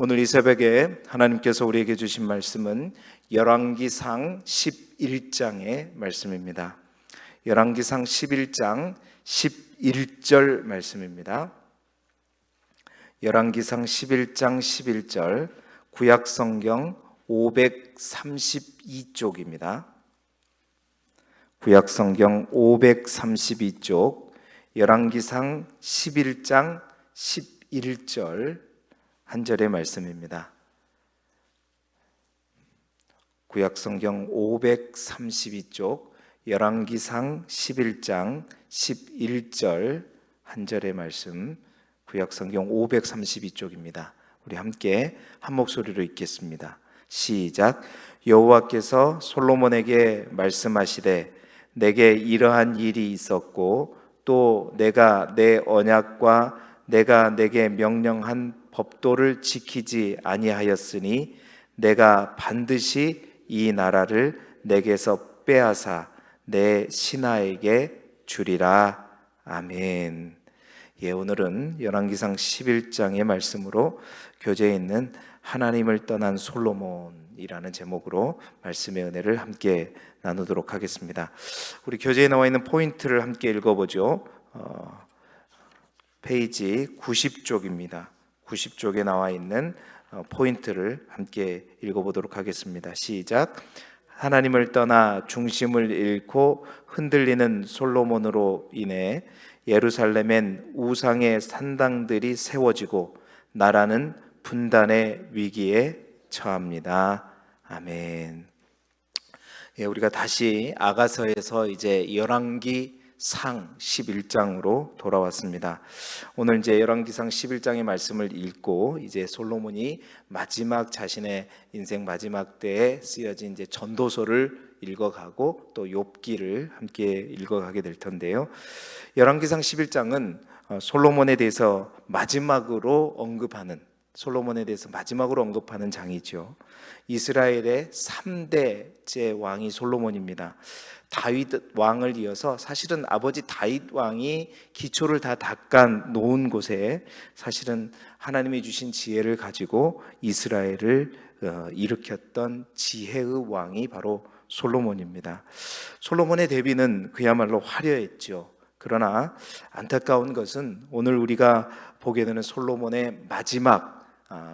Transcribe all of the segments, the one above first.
오늘 이 새벽에 하나님께서 우리에게 주신 말씀은 열왕기상 11장의 말씀입니다. 열왕기상 11장 11절 말씀입니다. 열왕기상 11장 11절, 구약성경 532쪽입니다. 구약성경 532쪽, 열왕기상 11장 11절 한 절의 말씀입니다. 구약성경 532쪽, 열왕기상 11장 11절 한 절의 말씀, 구약성경 532쪽입니다. 우리 함께 한 목소리로 읽겠습니다. 시작. 여호와께서 솔로몬에게 말씀하시되 내게 이러한 일이 있었고 또 내가 내 언약과 내가 내게 명령한 법도를 지키지 아니하였으니 내가 반드시 이 나라를 내게서 빼앗아 내 신하에게 주리라. 아멘. 오늘은 열왕기상 11장의 말씀으로 교재에 있는 하나님을 떠난 솔로몬이라는 제목으로 말씀의 은혜를 함께 나누도록 하겠습니다. 우리 교재에 나와 있는 포인트를 함께 읽어보죠. 페이지 90쪽입니다. 90쪽에 나와 있는 포인트를 함께 읽어보도록 하겠습니다. 시작. 하나님을 떠나 중심을 잃고 흔들리는 솔로몬으로 인해 예루살렘엔 우상의 산당들이 세워지고 나라는 분단의 위기에 처합니다. 아멘. 우리가 다시 아가서에서 이제 열왕기상 11장으로 돌아왔습니다. 오늘 이제 열왕기상 11장의 말씀을 읽고 이제 솔로몬이 마지막 자신의 인생 마지막 때에 쓰여진 이제 전도서를 읽어가고 또 욥기를 함께 읽어가게 될 텐데요. 열왕기상 11장은 솔로몬에 대해서 마지막으로 언급하는 장이죠. 이스라엘의 3대째 왕이 솔로몬입니다. 다윗 왕을 이어서 사실은 아버지 다윗 왕이 기초를 다 닦아 놓은 곳에 사실은 하나님이 주신 지혜를 가지고 이스라엘을 일으켰던 지혜의 왕이 바로 솔로몬입니다. 솔로몬의 대비는 그야말로 화려했죠. 그러나 안타까운 것은 오늘 우리가 보게 되는 솔로몬의 마지막,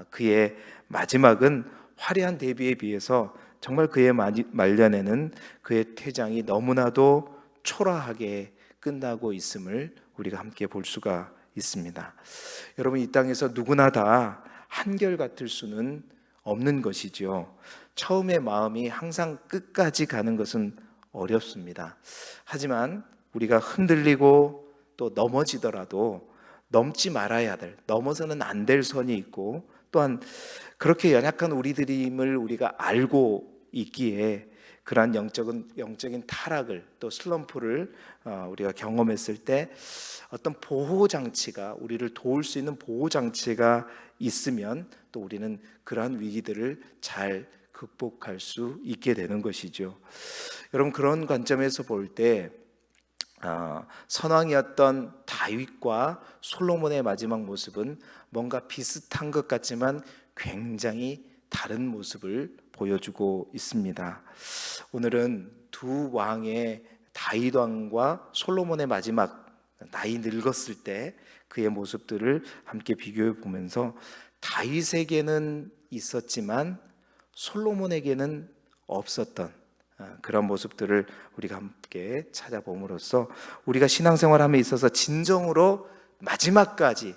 그의 마지막은 화려한 대비에 비해서 정말 그의 말년에는 그의 퇴장이 너무나도 초라하게 끝나고 있음을 우리가 함께 볼 수가 있습니다. 여러분, 이 땅에서 누구나 다 한결같을 수는 없는 것이죠. 처음의 마음이 항상 끝까지 가는 것은 어렵습니다. 하지만 우리가 흔들리고 또 넘어지더라도 넘지 말아야 될, 넘어서는 안 될 선이 있고 또한 그렇게 연약한 우리들임을 우리가 알고 있기에 그러한 영적인 타락을 또 슬럼프를 우리가 경험했을 때 어떤 보호장치가, 우리를 도울 수 있는 보호장치가 있으면 또 우리는 그러한 위기들을 잘 극복할 수 있게 되는 것이죠. 여러분, 그런 관점에서 볼 때 선왕이었던 다윗과 솔로몬의 마지막 모습은 뭔가 비슷한 것 같지만 굉장히 다른 모습을 보여주고 있습니다. 오늘은 두 왕의 다윗 왕과 솔로몬의 마지막 나이 늙었을 때 그의 모습들을 함께 비교해 보면서 다윗에게는 있었지만 솔로몬에게는 없었던 그런 모습들을 우리가 함께 찾아봄으로써 우리가 신앙생활함에 있어서 진정으로 마지막까지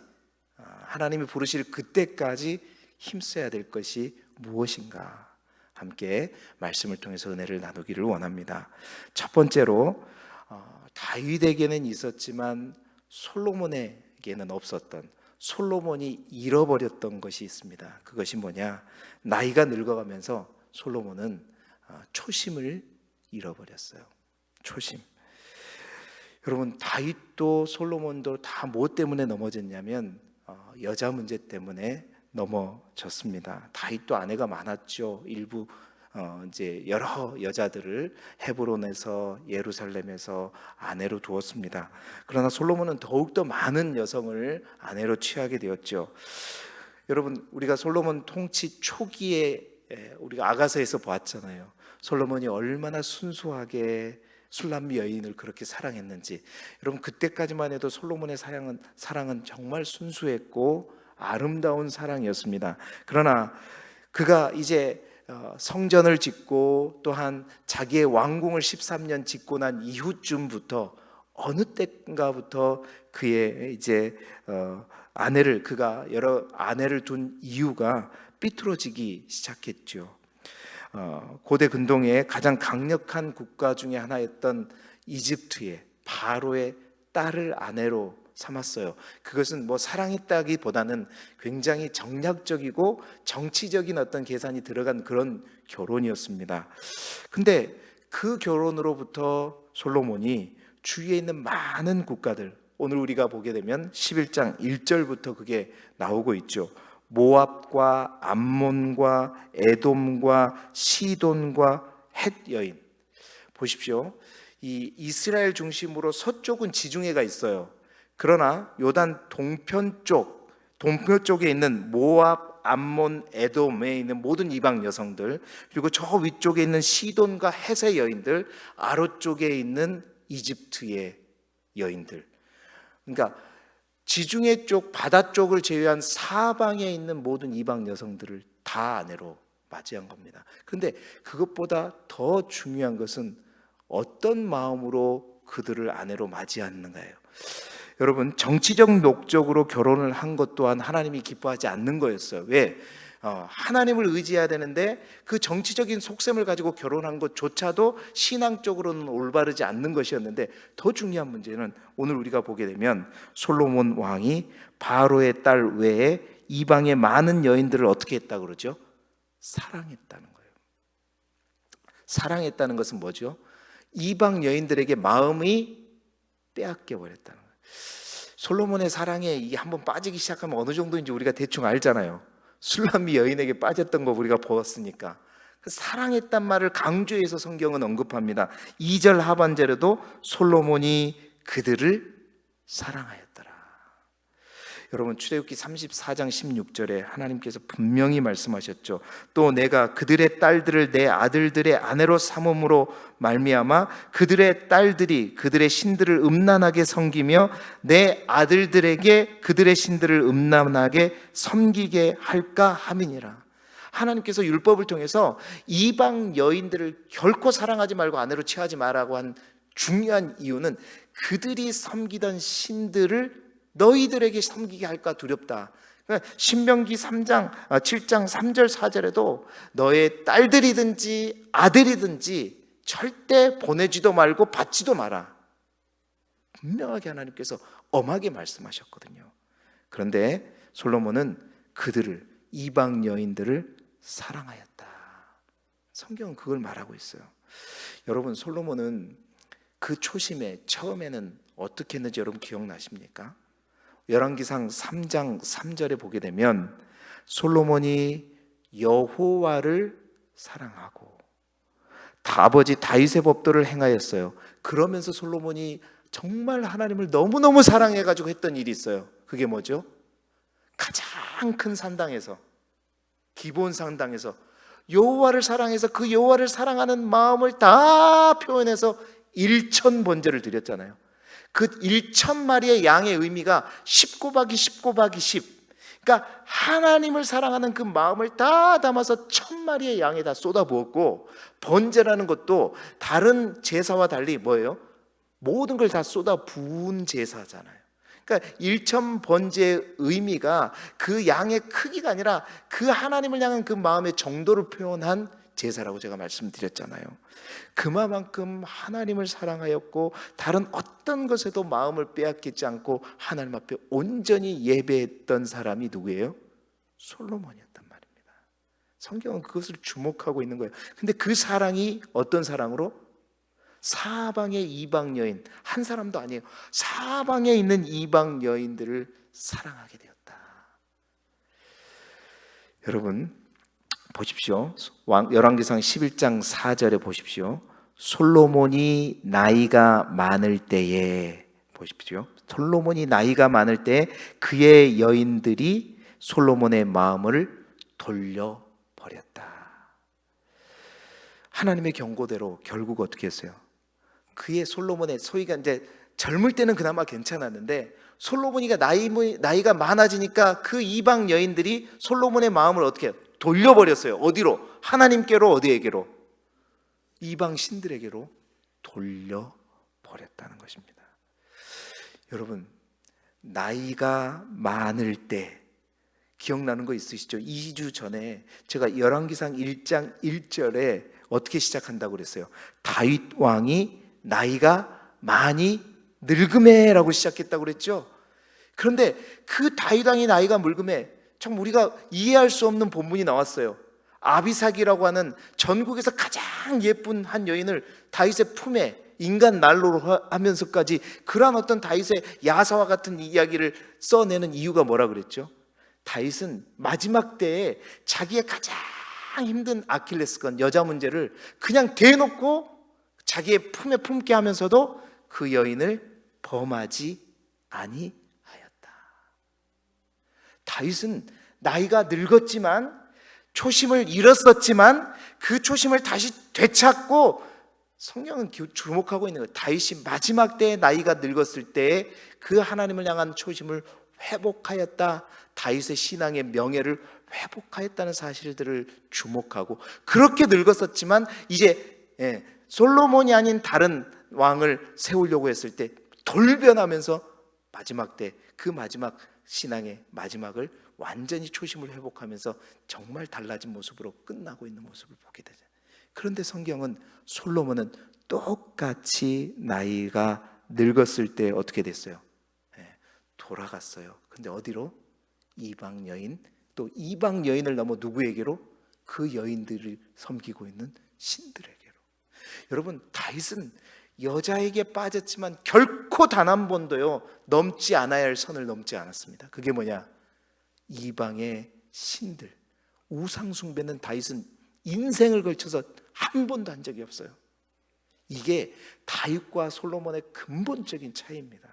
하나님이 부르실 그때까지 힘써야 될 것이 무엇인가 함께 말씀을 통해서 은혜를 나누기를 원합니다. 첫 번째로 다윗에게는 있었지만 솔로몬에게는 없었던, 솔로몬이 잃어버렸던 것이 있습니다. 그것이 뭐냐? 나이가 늙어가면서 솔로몬은 초심을 잃어버렸어요. 초심. 여러분, 다윗도 솔로몬도 다 무엇 때문에 넘어졌냐면 여자 문제 때문에 넘어졌습니다. 다윗도 아내가 많았죠. 일부 이제 여러 여자들을 헤브론에서 예루살렘에서 아내로 두었습니다. 그러나 솔로몬은 더욱더 많은 여성을 아내로 취하게 되었죠. 여러분, 우리가 솔로몬 통치 초기에 우리가 아가서에서 보았잖아요. 솔로몬이 얼마나 순수하게 술람미 여인을 그렇게 사랑했는지. 여러분, 그때까지만 해도 솔로몬의 사랑은 정말 순수했고 아름다운 사랑이었습니다. 그러나 그가 이제 성전을 짓고 또한 자기의 왕궁을 13년 짓고 난 이후쯤부터 어느 때인가부터 그의 이제 그가 여러 아내를 둔 이유가 삐뚤어지기 시작했죠. 고대 근동의 가장 강력한 국가 중에 하나였던 이집트의 바로의 딸을 아내로 삼았어요. 그것은 뭐 사랑했다기보다는 굉장히 정략적이고 정치적인 어떤 계산이 들어간 그런 결혼이었습니다. 근데 그 결혼으로부터 솔로몬이 주위에 있는 많은 국가들, 오늘 우리가 보게 되면 11장 1절부터 그게 나오고 있죠. 모압과 암몬과 에돔과 시돈과 헷 여인. 보십시오. 이 이스라엘 중심으로 서쪽은 지중해가 있어요. 그러나 요단 동편 쪽에 있는 모압, 암몬, 에돔에 있는 모든 이방 여성들, 그리고 저 위쪽에 있는 시돈과 헷의 여인들, 아래쪽에 있는 이집트의 여인들. 그러니까 지중해 쪽, 바다 쪽을 제외한 사방에 있는 모든 이방 여성들을 다 아내로 맞이한 겁니다. 그런데 그것보다 더 중요한 것은 어떤 마음으로 그들을 아내로 맞이하는가예요. 여러분, 정치적 목적으로 결혼을 한 것 또한 하나님이 기뻐하지 않는 거였어요. 왜? 하나님을 의지해야 되는데 그 정치적인 속셈을 가지고 결혼한 것조차도 신앙적으로는 올바르지 않는 것이었는데, 더 중요한 문제는 오늘 우리가 보게 되면 솔로몬 왕이 바로의 딸 외에 이방의 많은 여인들을 어떻게 했다고 그러죠? 사랑했다는 거예요. 사랑했다는 것은 뭐죠? 이방 여인들에게 마음이 빼앗겨 버렸다는 거예요. 솔로몬의 사랑에 이게 한번 빠지기 시작하면 어느 정도인지 우리가 대충 알잖아요. 술람미 여인에게 빠졌던 거 우리가 보았으니까. 사랑했단 말을 강조해서 성경은 언급합니다. 2절 하반절에도 솔로몬이 그들을 사랑하였더라. 여러분, 출애굽기 34장 16절에 하나님께서 분명히 말씀하셨죠. 또 내가 그들의 딸들을 내 아들들의 아내로 삼음으로 말미암아 그들의 딸들이 그들의 신들을 음란하게 섬기며 내 아들들에게 그들의 신들을 음란하게 섬기게 할까 함이니라. 하나님께서 율법을 통해서 이방 여인들을 결코 사랑하지 말고 아내로 취하지 말라고 한 중요한 이유는 그들이 섬기던 신들을 너희들에게 섬기게 할까 두렵다. 신명기 7장 3절 4절에도 너의 딸들이든지 아들이든지 절대 보내지도 말고 받지도 마라. 분명하게 하나님께서 엄하게 말씀하셨거든요. 그런데 솔로몬은 그들을, 이방 여인들을 사랑하였다. 성경은 그걸 말하고 있어요. 여러분, 솔로몬은 그 초심에 처음에는 어떻게 했는지 여러분 기억나십니까? 열왕기상 3장 3절에 보게 되면 솔로몬이 여호와를 사랑하고 아버지 다윗의 법도를 행하였어요. 그러면서 솔로몬이 정말 하나님을 너무너무 사랑해가지고 했던 일이 있어요. 그게 뭐죠? 가장 큰 산당에서, 기본 산당에서 여호와를 사랑해서 그 여호와를 사랑하는 마음을 다 표현해서 1,000번제를 드렸잖아요. 그 1,000마리의 양의 의미가 10 곱하기 10 곱하기 10. 그러니까 하나님을 사랑하는 그 마음을 다 담아서 1,000마리의 양에 다 쏟아부었고, 번제라는 것도 다른 제사와 달리 뭐예요? 모든 걸 다 쏟아부은 제사잖아요. 그러니까 1,000번제의 의미가 그 양의 크기가 아니라 그 하나님을 향한 그 마음의 정도를 표현한 제사라고 제가 말씀드렸잖아요. 그만큼 하나님을 사랑하였고 다른 어떤 것에도 마음을 빼앗기지 않고 하나님 앞에 온전히 예배했던 사람이 누구예요? 솔로몬이었단 말입니다. 성경은 그것을 주목하고 있는 거예요. 근데 그 사랑이 어떤 사랑으로? 사방의 이방 여인, 한 사람도 아니에요. 사방에 있는 이방 여인들을 사랑하게 되었다. 여러분 보십시오. 열왕기상 11장 4절에 보십시오. 솔로몬이 나이가 많을 때에, 보십시오. 솔로몬이 나이가 많을 때 그의 여인들이 솔로몬의 마음을 돌려버렸다. 하나님의 경고대로 결국 어떻게 했어요? 그의 솔로몬의 소위가 이제 젊을 때는 그나마 괜찮았는데 솔로몬이가 나이가 많아지니까 그 이방 여인들이 솔로몬의 마음을 어떻게 해요? 돌려버렸어요. 어디로? 하나님께로, 어디에게로? 이방 신들에게로 돌려버렸다는 것입니다. 여러분, 나이가 많을 때 기억나는 거 있으시죠? 2주 전에 제가 열왕기상 1장 1절에 어떻게 시작한다고 그랬어요? 다윗 왕이 나이가 많이 늙음에라고 시작했다고 그랬죠? 그런데 그 다윗 왕이 나이가 늙음에 참 우리가 이해할 수 없는 본문이 나왔어요. 아비삭이라고 하는 전국에서 가장 예쁜 한 여인을 다윗의 품에 인간 난로로 하면서까지 그러한 어떤 다윗의 야사와 같은 이야기를 써내는 이유가 뭐라 그랬죠? 다윗은 마지막 때에 자기의 가장 힘든 아킬레스건 여자 문제를 그냥 대놓고 자기의 품에 품게 하면서도 그 여인을 범하지 아니하였다. 다윗은 나이가 늙었지만 초심을 잃었었지만 그 초심을 다시 되찾고 성경은 주목하고 있는 거예요. 다윗이 마지막 때에 나이가 늙었을 때에 그 하나님을 향한 초심을 회복하였다. 다윗의 신앙의 명예를 회복하였다는 사실들을 주목하고 그렇게 늙었었지만 이제 솔로몬이 아닌 다른 왕을 세우려고 했을 때 돌변하면서 마지막 때 그 마지막 신앙의 마지막을 완전히 초심을 회복하면서 정말 달라진 모습으로 끝나고 있는 모습을 보게 되죠. 그런데 성경은 솔로몬은 똑같이 나이가 늙었을 때 어떻게 됐어요? 돌아갔어요. 근데 어디로? 이방 여인, 또 이방 여인을 넘어 누구에게로? 그 여인들을 섬기고 있는 신들에게로. 여러분, 다윗은 여자에게 빠졌지만 결코 단 한 번도요 넘지 않아야 할 선을 넘지 않았습니다. 그게 뭐냐? 이방의 신들, 우상 숭배는 다윗은 인생을 걸쳐서 한 번도 한 적이 없어요. 이게 다윗과 솔로몬의 근본적인 차이입니다.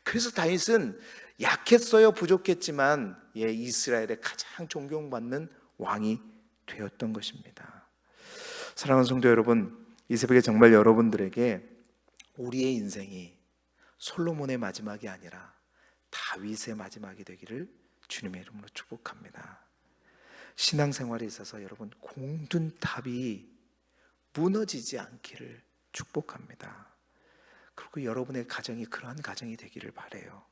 그래서 다윗은 약했어요, 부족했지만 이스라엘의 가장 존경받는 왕이 되었던 것입니다. 사랑하는 성도 여러분, 이 새벽에 정말 여러분들에게 우리의 인생이 솔로몬의 마지막이 아니라 다윗의 마지막이 되기를 주님의 이름으로 축복합니다. 신앙생활에 있어서 여러분 공든탑이 무너지지 않기를 축복합니다. 그리고 여러분의 가정이 그러한 가정이 되기를 바라요.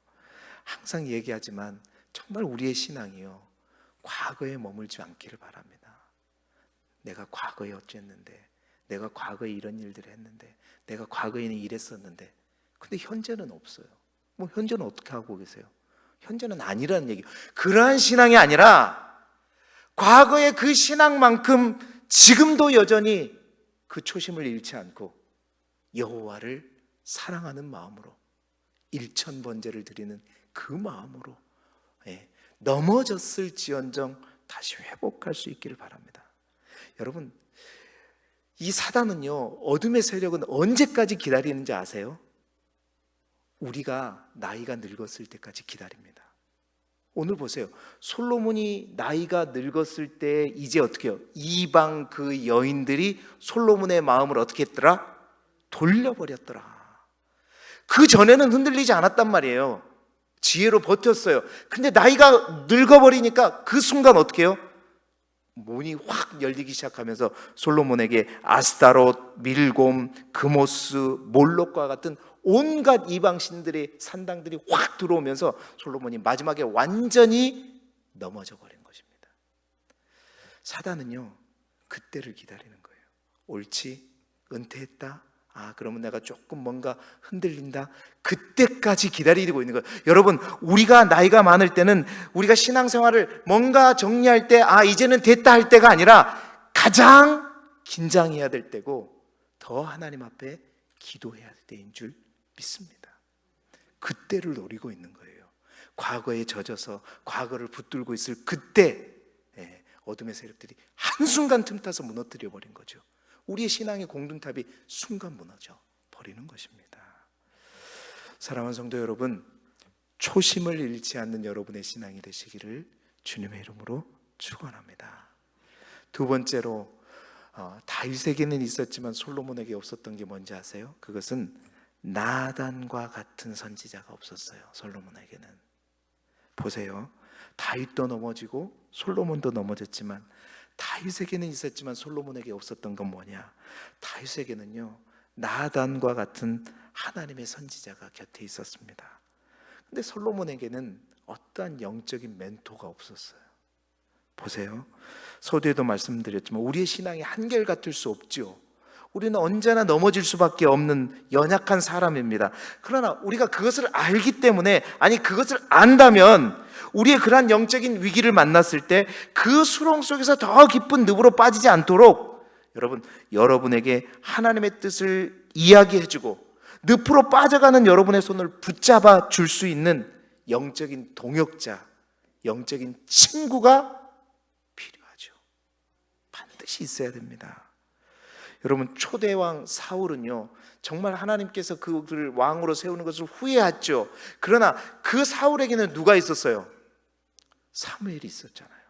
항상 얘기하지만 정말 우리의 신앙이요 과거에 머물지 않기를 바랍니다. 내가 과거에 어쨌는데, 내가 과거에 이런 일들을 했는데, 내가 과거에는 이랬었는데, 근데 현재는 없어요. 뭐 현재는 어떻게 하고 계세요? 현재는 아니라는 얘기. 그러한 신앙이 아니라 과거의 그 신앙만큼 지금도 여전히 그 초심을 잃지 않고 여호와를 사랑하는 마음으로 일천번제를 드리는 그 마음으로 넘어졌을지언정 다시 회복할 수 있기를 바랍니다. 여러분, 이 사단은요 어둠의 세력은 언제까지 기다리는지 아세요? 우리가 나이가 늙었을 때까지 기다립니다. 오늘 보세요. 솔로몬이 나이가 늙었을 때 이제 어떻게 해요? 이방 그 여인들이 솔로몬의 마음을 어떻게 했더라? 돌려버렸더라. 그 전에는 흔들리지 않았단 말이에요. 지혜로 버텼어요. 근데 나이가 늙어버리니까 그 순간 어떻게 해요? 문이 확 열리기 시작하면서 솔로몬에게 아스타롯, 밀곰, 그모스, 몰록과 같은 온갖 이방신들의 산당들이 확 들어오면서 솔로몬이 마지막에 완전히 넘어져 버린 것입니다. 사단은요 그때를 기다리는 거예요. 옳지? 은퇴했다? 그러면 내가 조금 뭔가 흔들린다? 그때까지 기다리고 있는 거예요. 여러분, 우리가 나이가 많을 때는 우리가 신앙생활을 뭔가 정리할 때 이제는 됐다 할 때가 아니라 가장 긴장해야 될 때고 더 하나님 앞에 기도해야 될 때인 줄 믿습니다. 그때를 노리고 있는 거예요. 과거에 젖어서 과거를 붙들고 있을 그때 어둠의 세력들이 한순간 틈타서 무너뜨려 버린 거죠. 우리의 신앙의 공든탑이 순간 무너져 버리는 것입니다. 사랑하는 성도 여러분, 초심을 잃지 않는 여러분의 신앙이 되시기를 주님의 이름으로 축원합니다. 두 번째로 다윗에게는 있었지만 솔로몬에게 없었던 게 뭔지 아세요? 그것은 나단과 같은 선지자가 없었어요. 솔로몬에게는. 보세요. 다윗도 넘어지고 솔로몬도 넘어졌지만 다윗에게는 있었지만 솔로몬에게 없었던 건 뭐냐? 다윗에게는요, 나단과 같은 하나님의 선지자가 곁에 있었습니다. 근데 솔로몬에게는 어떠한 영적인 멘토가 없었어요. 보세요. 서두에도 말씀드렸지만 우리의 신앙이 한결같을 수 없죠. 우리는 언제나 넘어질 수밖에 없는 연약한 사람입니다. 그러나 우리가 그것을 알기 때문에, 아니 그것을 안다면 우리의 그러한 영적인 위기를 만났을 때 그 수렁 속에서 더 깊은 늪으로 빠지지 않도록 여러분에게 하나님의 뜻을 이야기해주고 늪으로 빠져가는 여러분의 손을 붙잡아 줄 수 있는 영적인 동역자, 영적인 친구가 필요하죠. 반드시 있어야 됩니다. 여러분, 초대왕 사울은요, 정말 하나님께서 그를 왕으로 세우는 것을 후회했죠. 그러나 그 사울에게는 누가 있었어요? 사무엘이 있었잖아요.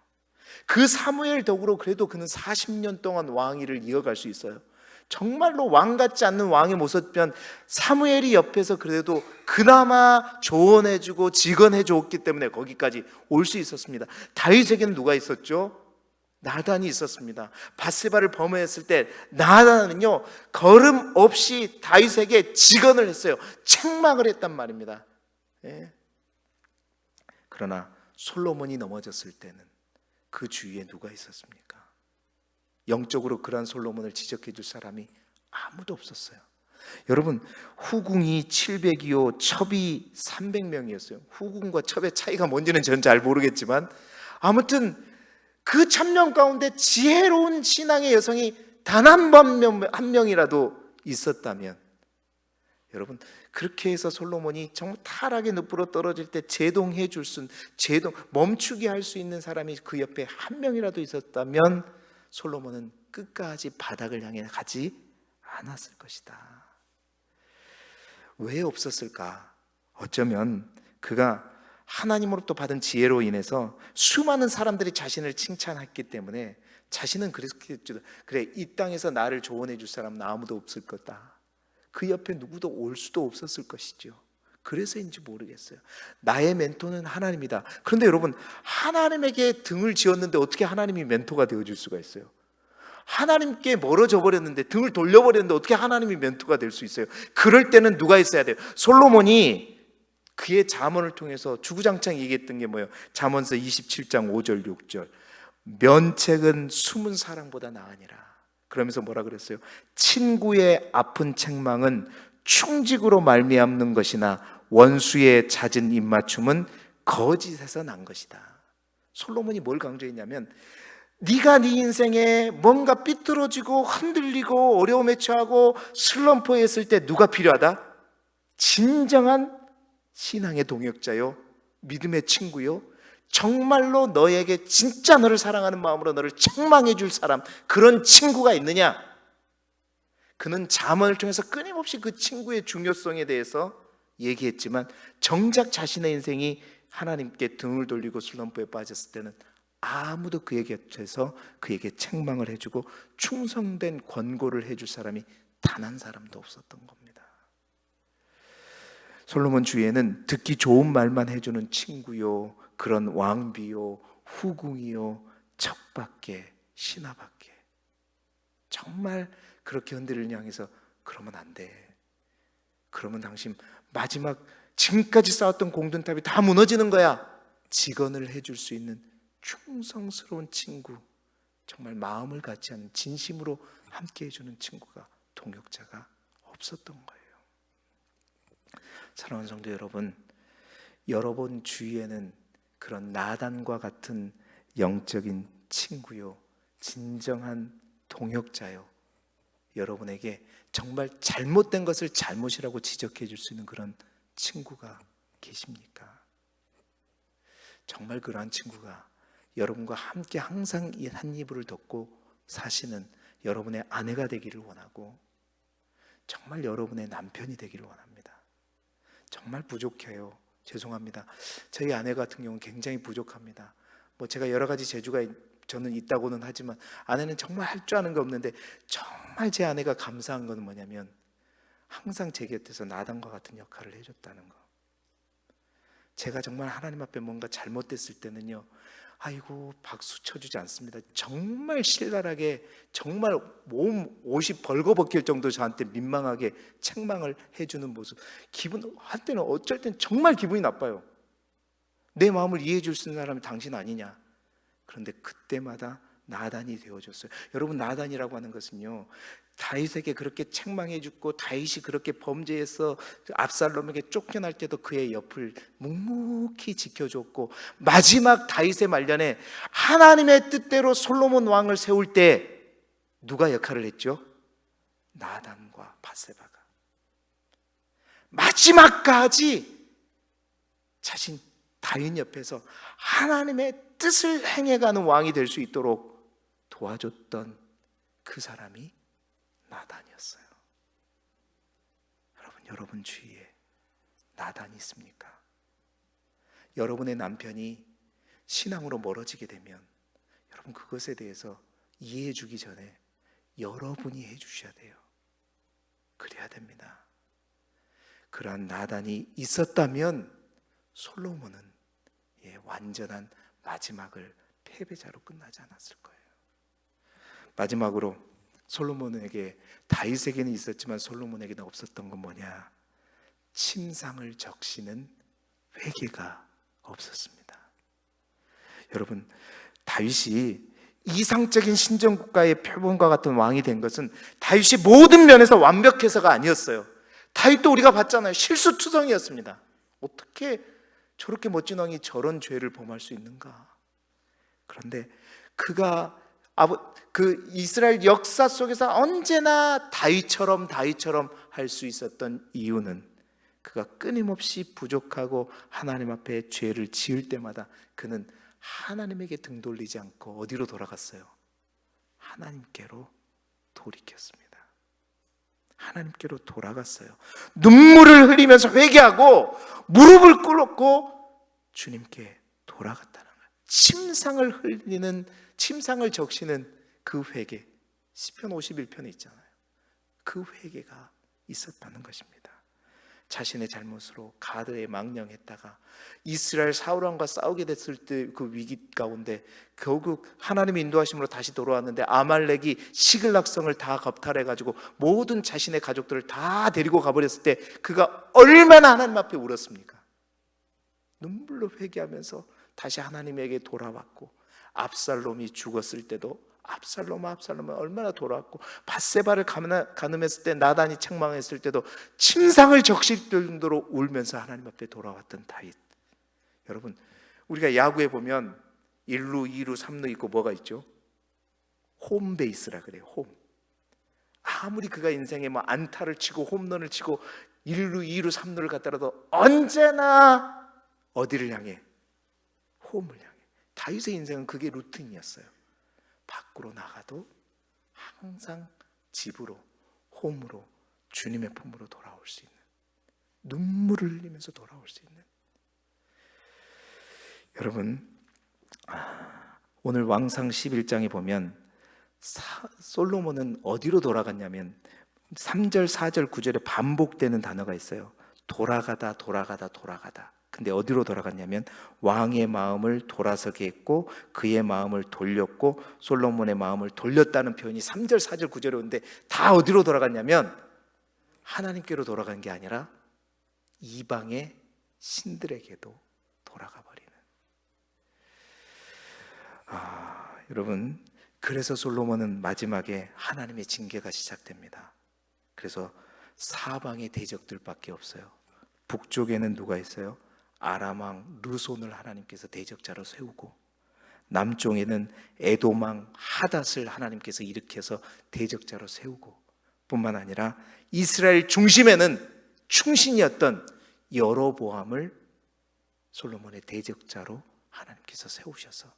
그 사무엘 덕으로 그래도 그는 40년 동안 왕위를 이어갈 수 있어요. 정말로 왕 같지 않는 왕의 모습이면 사무엘이 옆에서 그래도 그나마 조언해주고 직언해줬기 때문에 거기까지 올 수 있었습니다. 다윗에게는 누가 있었죠? 나단이 있었습니다. 밧세바를 범했을 때 나단은요, 걸음 없이 다윗에게 직언을 했어요. 책망을 했단 말입니다. 예. 그러나 솔로몬이 넘어졌을 때는 그 주위에 누가 있었습니까? 영적으로 그러한 솔로몬을 지적해 줄 사람이 아무도 없었어요. 여러분, 후궁이 700이요 첩이 300명이었어요 후궁과 첩의 차이가 뭔지는 저는 잘 모르겠지만 아무튼 그 1000명 가운데 지혜로운 신앙의 여성이 단 한 명이라도 있었다면, 여러분, 그렇게 해서 솔로몬이 정말 타락의 늪으로 떨어질 때 제동해 줄 수, 멈추게 할 수 있는 사람이 그 옆에 한 명이라도 있었다면 솔로몬은 끝까지 바닥을 향해 가지 않았을 것이다. 왜 없었을까? 어쩌면 그가 하나님으로부터 받은 지혜로 인해서 수많은 사람들이 자신을 칭찬했기 때문에 자신은 그랬겠죠. 그래, 이 땅에서 나를 조언해 줄 사람은 아무도 없을 거다. 그 옆에 누구도 올 수도 없었을 것이죠. 그래서인지 모르겠어요. 나의 멘토는 하나님이다. 그런데 여러분, 하나님에게 등을 지었는데 어떻게 하나님이 멘토가 되어줄 수가 있어요? 하나님께 멀어져 버렸는데, 등을 돌려버렸는데 어떻게 하나님이 멘토가 될 수 있어요? 그럴 때는 누가 있어야 돼요? 솔로몬이 그의 잠언을 통해서 주구장창 얘기했던 게 뭐예요? 잠언서 27장 5절 6절, 면책은 숨은 사랑보다 나으니라. 그러면서 뭐라 그랬어요? 친구의 아픈 책망은 충직으로 말미암는 것이나 원수의 잦은 입맞춤은 거짓에서 난 것이다. 솔로몬이 뭘 강조했냐면, 네가 네 인생에 뭔가 삐뚤어지고 흔들리고 어려움에 처하고 슬럼프에 있을 때 누가 필요하다? 진정한 신앙의 동역자요, 믿음의 친구요, 정말로 너에게 진짜 너를 사랑하는 마음으로 너를 책망해 줄 사람, 그런 친구가 있느냐? 그는 잠언을 통해서 끊임없이 그 친구의 중요성에 대해서 얘기했지만 정작 자신의 인생이 하나님께 등을 돌리고 슬럼프에 빠졌을 때는 아무도 그의 곁에서 그에게 책망을 해주고 충성된 권고를 해줄 사람이 단 한 사람도 없었던 겁니다. 솔로몬 주위에는 듣기 좋은 말만 해주는 친구요, 그런 왕비요, 후궁이요, 첩밖에, 신하밖에. 정말 그렇게 흔들을 향해서 그러면 안 돼. 그러면 당신 마지막 지금까지 쌓았던 공든탑이 다 무너지는 거야. 직언을 해줄 수 있는 충성스러운 친구, 정말 마음을 같이 하는, 진심으로 함께 해주는 친구가, 동역자가 없었던 거예요. 사랑하는 성도 여러분, 여러분 주위에는 그런 나단과 같은 영적인 친구요, 진정한 동역자요, 여러분에게 정말 잘못된 것을 잘못이라고 지적해 줄 수 있는 그런 친구가 계십니까? 정말 그러한 친구가 여러분과 함께 항상 이 한 이불을 덮고 사시는 여러분의 아내가 되기를 원하고, 정말 여러분의 남편이 되기를 원합니다. 정말 부족해요. 죄송합니다. 저희 아내 같은 경우는 굉장히 부족합니다. 뭐 제가 여러 가지 재주가 저는 있다고는 하지만 아내는 정말 할 줄 아는 게 없는데, 정말 제 아내가 감사한 건 뭐냐면 항상 제 곁에서 나단과 같은 역할을 해줬다는 거. 제가 정말 하나님 앞에 뭔가 잘못됐을 때는요, 아이고 박수 쳐주지 않습니다. 정말 신랄하게, 정말 몸 옷이 벌거벗길 정도 저한테 민망하게 책망을 해주는 모습, 한때는 어쩔 땐 정말 기분이 나빠요. 내 마음을 이해해 줄 수 있는 사람이 당신 아니냐. 그런데 그때마다 나단이 되어줬어요. 여러분, 나단이라고 하는 것은요, 다윗에게 그렇게 책망해 주고 다윗이 그렇게 범죄해서 압살롬에게 쫓겨날 때도 그의 옆을 묵묵히 지켜줬고, 마지막 다윗의 말년에 하나님의 뜻대로 솔로몬 왕을 세울 때 누가 역할을 했죠? 나단과 밧세바가 마지막까지 자신 다윗 옆에서 하나님의 뜻을 행해가는 왕이 될 수 있도록 도와줬던 그 사람이 나단이었어요. 여러분 주위에 나단이 있습니까? 여러분의 남편이 신앙으로 멀어지게 되면 여러분 그것에 대해서 이해해 주기 전에 여러분이 해 주셔야 돼요. 그래야 됩니다. 그러한 나단이 있었다면 솔로몬은 완전한 마지막을 패배자로 끝나지 않았을 거예요. 마지막으로 솔로몬에게, 다윗에게는 있었지만 솔로몬에게는 없었던 건 뭐냐? 침상을 적시는 회개가 없었습니다. 여러분, 다윗이 이상적인 신정국가의 표본과 같은 왕이 된 것은 다윗이 모든 면에서 완벽해서가 아니었어요. 다윗도 우리가 봤잖아요. 실수투성이었습니다. 어떻게 저렇게 멋진 왕이 저런 죄를 범할 수 있는가? 그런데 그가 그 이스라엘 역사 속에서 언제나 다윗처럼 할 수 있었던 이유는, 그가 끊임없이 부족하고 하나님 앞에 죄를 지을 때마다 그는 하나님에게 등 돌리지 않고 어디로 돌아갔어요? 하나님께로 돌이켰습니다. 하나님께로 돌아갔어요. 눈물을 흘리면서 회개하고 무릎을 꿇었고 주님께 돌아갔다는 거예요. 침상을 적시는 그 회개, 시편 51편에 있잖아요. 그 회개가 있었다는 것입니다. 자신의 잘못으로 가드에 망령했다가 이스라엘 사울왕과 싸우게 됐을 때 그 위기 가운데 결국 하나님의 인도하심으로 다시 돌아왔는데 아말렉이 시글락성을 다 겁탈해가지고 모든 자신의 가족들을 다 데리고 가버렸을 때 그가 얼마나 하나님 앞에 울었습니까? 눈물로 회개하면서 다시 하나님에게 돌아왔고, 압살롬이 죽었을 때도 압살롬아 얼마나 돌아왔고, 밧세바를 간음했을 때 나단이 책망했을 때도 침상을 적실 정도로 울면서 하나님 앞에 돌아왔던 다윗. 여러분, 우리가 야구에 보면 1루, 2루, 3루 있고 뭐가 있죠? 홈베이스라 그래요. 홈. 아무리 그가 인생에 뭐 안타를 치고 홈런을 치고 1루, 2루, 3루를 갔더라도 언제나 어디를 향해? 홈을 향해. 다윗의 인생은 그게 루틴이었어요. 밖으로 나가도 항상 집으로, 홈으로, 주님의 품으로 돌아올 수 있는, 눈물을 흘리면서 돌아올 수 있는. 여러분, 오늘 왕상 11장에 보면 솔로몬은 어디로 돌아갔냐면 3절, 4절, 9절에 반복되는 단어가 있어요. 돌아가다. 근데 어디로 돌아갔냐면 왕의 마음을 돌아서게 했고 그의 마음을 돌렸고 솔로몬의 마음을 돌렸다는 표현이 3절, 4절, 9절에 오는데 다 어디로 돌아갔냐면 하나님께로 돌아간 게 아니라 이방의 신들에게도 돌아가 버리는. 여러분, 그래서 솔로몬은 마지막에 하나님의 징계가 시작됩니다. 그래서 사방의 대적들밖에 없어요. 북쪽에는 누가 있어요? 아람왕 르손을 하나님께서 대적자로 세우고, 남쪽에는 에돔왕 하닷을 하나님께서 일으켜서 대적자로 세우고, 뿐만 아니라 이스라엘 중심에는 충신이었던 여로보암을 솔로몬의 대적자로 하나님께서 세우셔서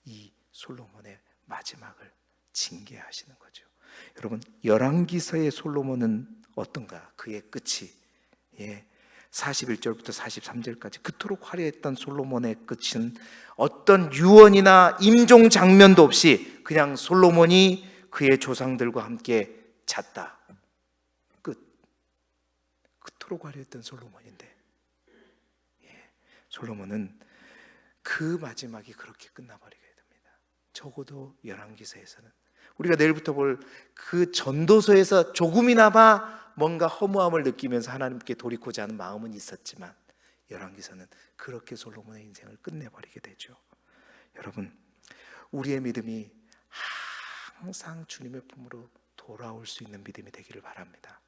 이 솔로몬의 마지막을 징계하시는 거죠. 여러분, 열왕기서의 솔로몬은 어떤가? 그의 끝이 41절부터 43절까지 그토록 화려했던 솔로몬의 끝은 어떤 유언이나 임종 장면도 없이 그냥 솔로몬이 그의 조상들과 함께 잤다. 끝. 그토록 화려했던 솔로몬인데, 솔로몬은 그 마지막이 그렇게 끝나버리게 됩니다. 적어도 열왕기서에서는 우리가 내일부터 볼 그 전도서에서 조금이나마 뭔가 허무함을 느끼면서 하나님께 돌이고자 하는 마음은 있었지만, 열왕기서는 그렇게 솔로몬의 인생을 끝내버리게 되죠. 여러분, 우리의 믿음이 항상 주님의 품으로 돌아올 수 있는 믿음이 되기를 바랍니다.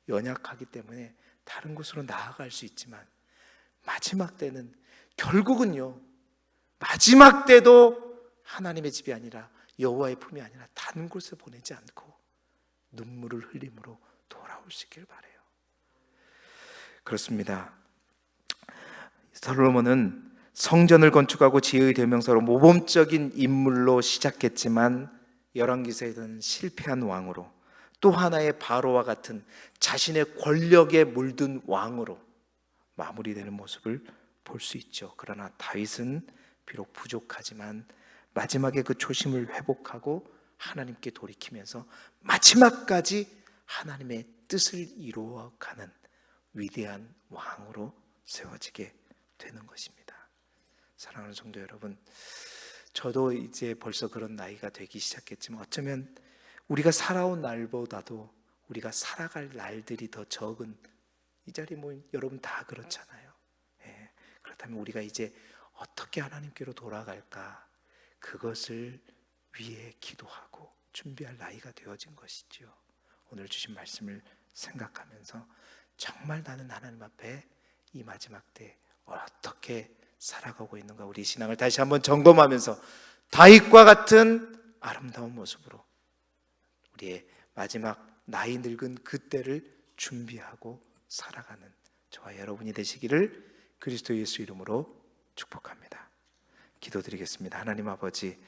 연약하기 때문에 다른 곳으로 나아갈 수 있지만, 마지막 때는 결국은요, 마지막 때도 하나님의 집이 아니라 여호와의 품이 아니라 다른 곳에 보내지 않고 눈물을 흘림으로 돌아올 수 있기를 바라요. 그렇습니다. 솔로몬은 성전을 건축하고 지혜의 대명사로 모범적인 인물로 시작했지만, 열왕기서에서는 실패한 왕으로, 또 하나의 바로와 같은 자신의 권력에 물든 왕으로 마무리되는 모습을 볼 수 있죠. 그러나 다윗은 비록 부족하지만 마지막에 그 초심을 회복하고 하나님께 돌이키면서 마지막까지 하나님의 뜻을 이루어가는 위대한 왕으로 세워지게 되는 것입니다. 사랑하는 성도 여러분, 저도 이제 벌써 그런 나이가 되기 시작했지만, 어쩌면 우리가 살아온 날보다도 우리가 살아갈 날들이 더 적은 이 자리에 모인 여러분 다 그렇잖아요. 그렇다면 우리가 이제 어떻게 하나님께로 돌아갈까, 그것을 위해 기도하고 준비할 나이가 되어진 것이죠. 오늘 주신 말씀을 생각하면서 정말 나는 하나님 앞에 이 마지막 때 어떻게 살아가고 있는가, 우리 신앙을 다시 한번 점검하면서 다윗과 같은 아름다운 모습으로 우리의 마지막 나이 늙은 그때를 준비하고 살아가는 저와 여러분이 되시기를 그리스도 예수 이름으로 축복합니다. 기도드리겠습니다. 하나님 아버지,